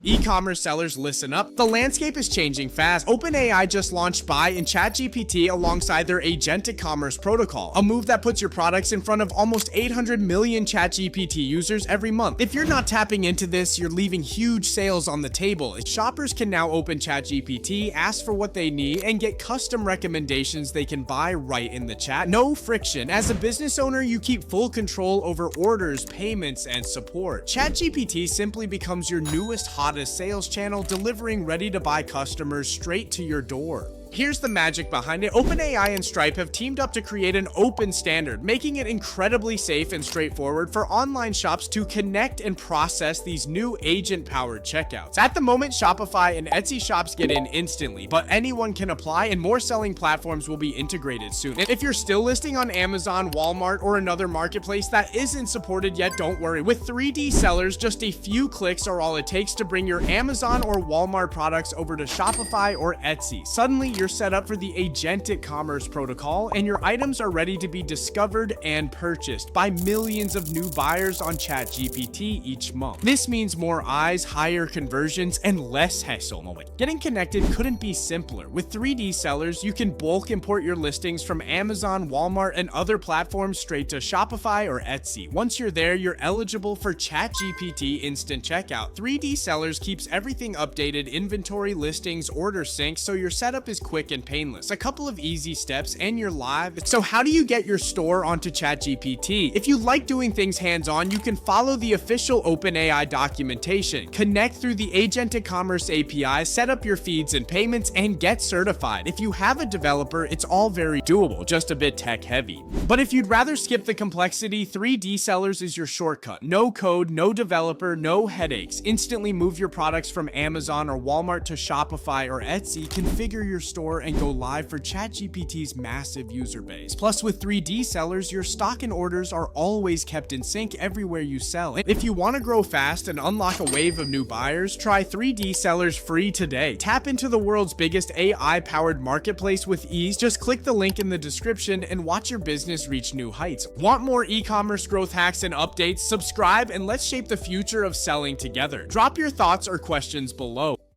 E-commerce sellers, listen up. The landscape is changing fast. OpenAI just launched Buy in ChatGPT alongside their Agentic Commerce Protocol, a move that puts your products in front of almost 800 million ChatGPT users every month. If you're not tapping into this, you're leaving huge sales on the table. Shoppers can now open ChatGPT, ask for what they need, and get custom recommendations they can buy right in the chat. No friction. As a business owner, you keep full control over orders, payments, and support. ChatGPT simply becomes your newest hottest sales channel, delivering ready-to-buy customers straight to your door. Here's the magic behind it. OpenAI and Stripe have teamed up to create an open standard, making it incredibly safe and straightforward for online shops to connect and process these new agent-powered checkouts. At the moment, Shopify and Etsy shops get in instantly, but anyone can apply and more selling platforms will be integrated soon. If you're still listing on Amazon, Walmart, or another marketplace that isn't supported yet, don't worry. With 3D sellers, just a few clicks are all it takes to bring your Amazon or Walmart products over to Shopify or Etsy. Suddenly, you're set up for the Agentic Commerce Protocol, and your items are ready to be discovered and purchased by millions of new buyers on ChatGPT each month. This means more eyes, higher conversions, and less hassle. Getting connected couldn't be simpler. With 3D sellers, you can bulk import your listings from Amazon, Walmart, and other platforms straight to Shopify or Etsy. Once you're there, you're eligible for ChatGPT Instant Checkout. 3D sellers keeps everything updated, inventory, listings, order sync, so your setup is quick and painless. A couple of easy steps and you're live. So how do you get your store onto ChatGPT? If you like doing things hands-on, you can follow the official OpenAI documentation, connect through the Agentic Commerce API, set up your feeds and payments, and get certified. If you have a developer, it's all very doable, just a bit tech heavy. But if you'd rather skip the complexity, 3D sellers is your shortcut. No code, no developer, no headaches. Instantly move your products from Amazon or Walmart to Shopify or Etsy, configure your store, and go live for ChatGPT's massive user base. Plus, with 3D sellers, your stock and orders are always kept in sync everywhere you sell. If you want to grow fast and unlock a wave of new buyers, try 3D sellers free today. Tap into the world's biggest AI-powered marketplace with ease. Just click the link in the description and watch your business reach new heights. Want more e-commerce growth hacks and updates? Subscribe and let's shape the future of selling together. Drop your thoughts or questions below.